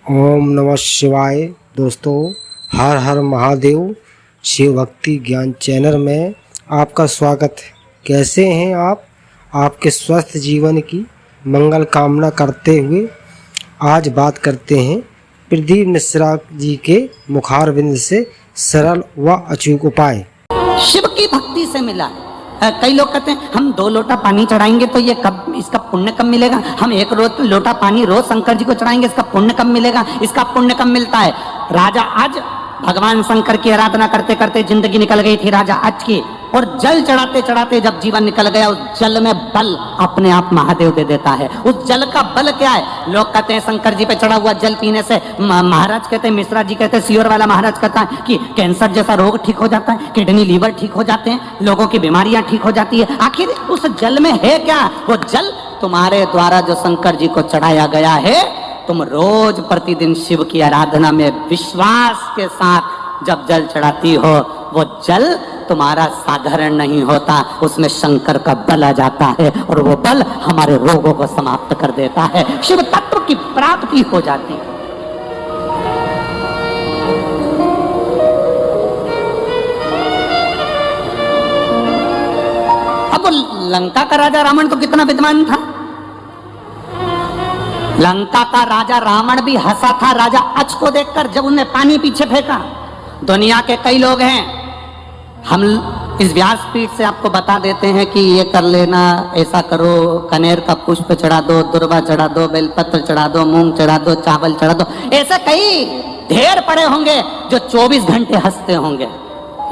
ओम नमः शिवाय। दोस्तों, हर हर महादेव। शिव भक्ति ज्ञान चैनल में आपका स्वागत है। कैसे हैं आप? आपके स्वस्थ जीवन की मंगल कामना करते हुए आज बात करते हैं प्रदीप मिश्रा जी के मुखारबिंद से सरल व अचूक उपाय। शिव की भक्ति से मिला है। कई लोग कहते हैं हम 2 लोटा पानी चढ़ाएंगे तो ये कब, इसका पुण्य कब मिलेगा। हम 1 लोटा पानी रोज शंकर जी को चढ़ाएंगे, इसका पुण्य कब मिलेगा। इसका पुण्य कब मिलता है। राजा आज भगवान शंकर की आराधना करते करते जिंदगी निकल गई थी राजा आज की, और जल चढ़ाते चढ़ाते जब जीवन निकल गया, उस जल में बल अपने आप महादेव दे देता है। उस जल का बल क्या है। लोग कहते हैं शंकर जी पे चढ़ा हुआ जल पीने से, महाराज कहते हैं, मिश्रा जी कहते हैं, सियोर वाला महाराज कहता है कि कैंसर जैसा रोग ठीक हो जाता है, किडनी लीवर ठीक हो जाते हैं, लोगों की बीमारियां ठीक हो जाती है। आखिर उस जल में है क्या। वो जल तुम्हारे द्वारा जो शंकर जी को चढ़ाया गया है, तुम रोज प्रतिदिन शिव की आराधना में विश्वास के साथ जब जल चढ़ाती हो, वो जल तुम्हारा साधारण नहीं होता, उसमें शंकर का बल आ जाता है और वो बल हमारे रोगों को समाप्त कर देता है। शिव तत्व की प्राप्ति हो जाती है। अब लंका का राजा रावण तो कितना विद्वान था। लंका का राजा रावण भी हंसा था राजा अच को देखकर जब उन्हें पानी पीछे फेंका। दुनिया के कई लोग हैं, हम इस व्यासपीठ से आपको बता देते हैं कि ये कर लेना, ऐसा करो, कनेर का पुष्प चढ़ा दो, दुर्वा चढ़ा दो, बेलपत्र चढ़ा दो, मूंग चढ़ा दो, चावल चढ़ा दो। ऐसे कई ढेर पड़े होंगे जो 24 घंटे हंसते होंगे।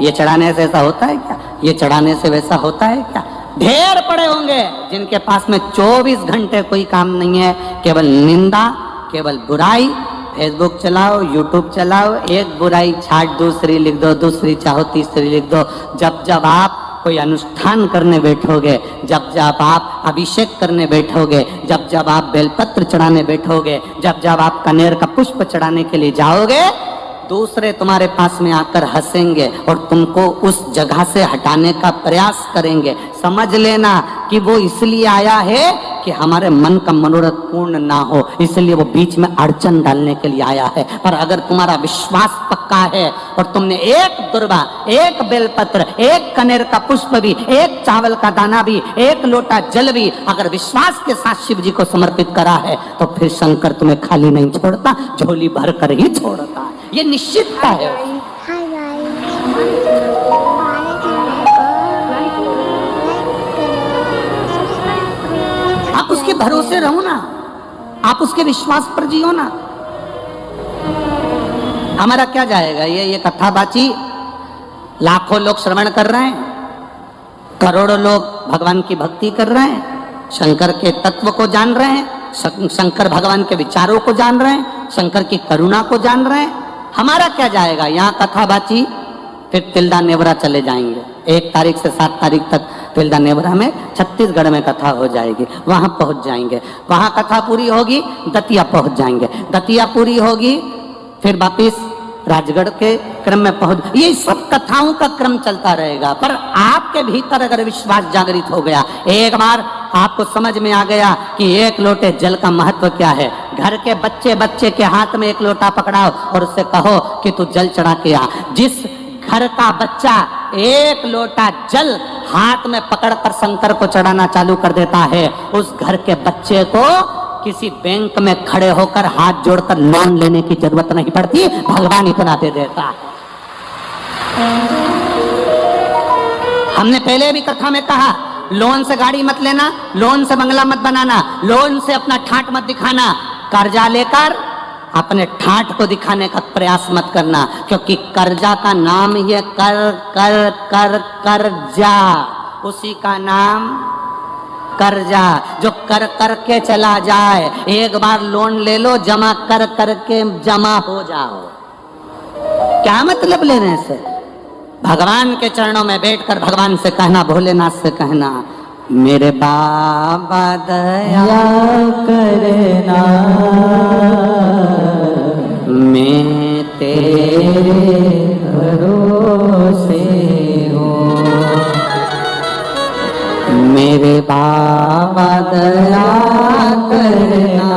ये चढ़ाने से ऐसा होता है क्या, ये चढ़ाने से वैसा होता है क्या। ढेर पड़े होंगे जिनके पास में 24 घंटे कोई काम नहीं है, केवल निंदा, केवल बुराई। फेसबुक चलाओ, यूट्यूब चलाओ, एक बुराई छाट दूसरी लिख दो, दूसरी चाहो तीसरी लिख दो। जब जब आप कोई अनुष्ठान करने बैठोगे, जब जब आप अभिषेक करने बैठोगे, जब जब आप बेलपत्र चढ़ाने बैठोगे, जब जब आप कनेर का पुष्प चढ़ाने के लिए जाओगे, दूसरे तुम्हारे पास में आकर हंसेंगे और तुमको उस जगह से हटाने का प्रयास करेंगे। समझ लेना कि वो इसलिए आया है कि हमारे मन का मनोरथ पूर्ण ना हो, इसलिए वो बीच में अड़चन डालने के लिए आया है। पर अगर तुम्हारा विश्वास पक्का है और तुमने एक दुर्वा, एक बेलपत्र, एक कनेर का पुष्प भी, एक चावल का दाना भी, एक लोटा जल भी अगर विश्वास के साथ शिव जी को समर्पित करा है, तो फिर शंकर तुम्हें खाली नहीं छोड़ता, झोली भर कर ही छोड़ता है। ये निश्चितता है। आप उसके भरोसे रहो ना, आप उसके विश्वास पर जियो ना। हमारा क्या जाएगा। ये कथा बाची लाखों लोग श्रवण कर रहे हैं, करोड़ों लोग भगवान की भक्ति कर रहे हैं, शंकर के तत्व को जान रहे हैं, शंकर भगवान के विचारों को जान रहे हैं, शंकर की करुणा को जान रहे हैं। हमारा क्या जाएगा। यहाँ कथा बाची, फिर तिल्दा नेवरा चले जाएंगे। 1 तारीख से 7 तारीख तक तिल्दा नेवरा में छत्तीसगढ़ में कथा हो जाएगी, वहां पहुंच जाएंगे। वहां कथा पूरी होगी, दतिया पहुंच जाएंगे। दतिया पूरी होगी, फिर वापिस राजगढ़ के क्रम में पहुंच। ये सब कथाओं का क्रम चलता रहेगा। पर आपके भीतर अगर विश्वास जागृत हो गया, एक बार आपको समझ में आ गया कि 1 लोटे जल का महत्व क्या है, घर के बच्चे के हाथ में 1 लोटा पकड़ाओ और उससे कहो कि तू जल चढ़ा के आ। जिस घर का बच्चा 1 लोटा जल हाथ में पकड़कर शंकर को चढ़ाना चालू कर देता है, उस घर के बच्चे को किसी बैंक में खड़े होकर हाथ जोड़कर लोन लेने की जरूरत नहीं पड़ती, भगवान इतना दे देता है। हमने पहले भी कथा में कहा, लोन से गाड़ी मत लेना, लोन से बंगला मत बनाना, लोन से अपना ठाठ मत दिखाना, कर्जा लेकर अपने ठाठ को दिखाने का प्रयास मत करना, क्योंकि कर्जा का नाम ही है कर्जा, उसी का नाम कर्जा। जो कर कर के चला जाए, एक बार लोन ले लो, जमा कर कर के जमा हो जाओ। क्या मतलब लेने से। भगवान के चरणों में बैठकर भगवान से कहना, भोलेनाथ से कहना, मेरे बाबा दया करना, मैं तेरे भरोसे हूँ, मेरे बाबा दया करना,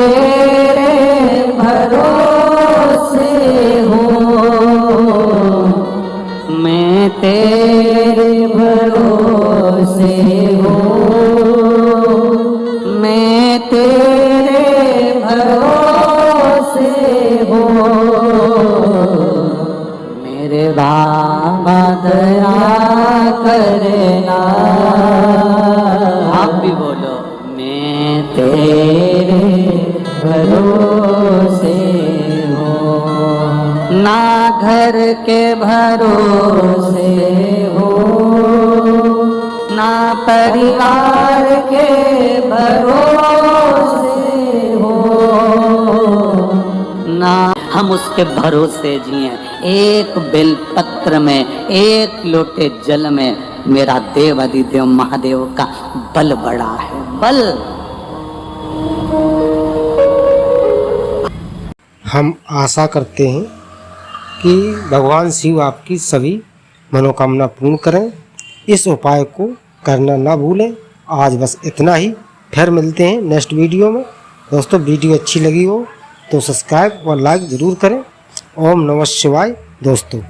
तेरे भरोसे हूँ, मैं तेरे भरोसे हूँ, मैं तेरे भरोसे हूँ, मेरे बाबा दया करना। आप भी बोलो, मैं तेरे भरोसे हूँ, ना घर के भरोसे हूँ, ना परिवार के भरोसे हूँ, ना हम उसके भरोसे जिए। एक बेलपत्र में, एक लोटे जल में मेरा देव अधिदेव महादेव का बल बड़ा है, बल। हम आशा करते हैं कि भगवान शिव आपकी सभी मनोकामना पूर्ण करें। इस उपाय को करना ना भूलें। आज बस इतना ही, फिर मिलते हैं नेक्स्ट वीडियो में। दोस्तों वीडियो अच्छी लगी हो तो सब्सक्राइब और लाइक ज़रूर करें। ओम नमः शिवाय दोस्तों।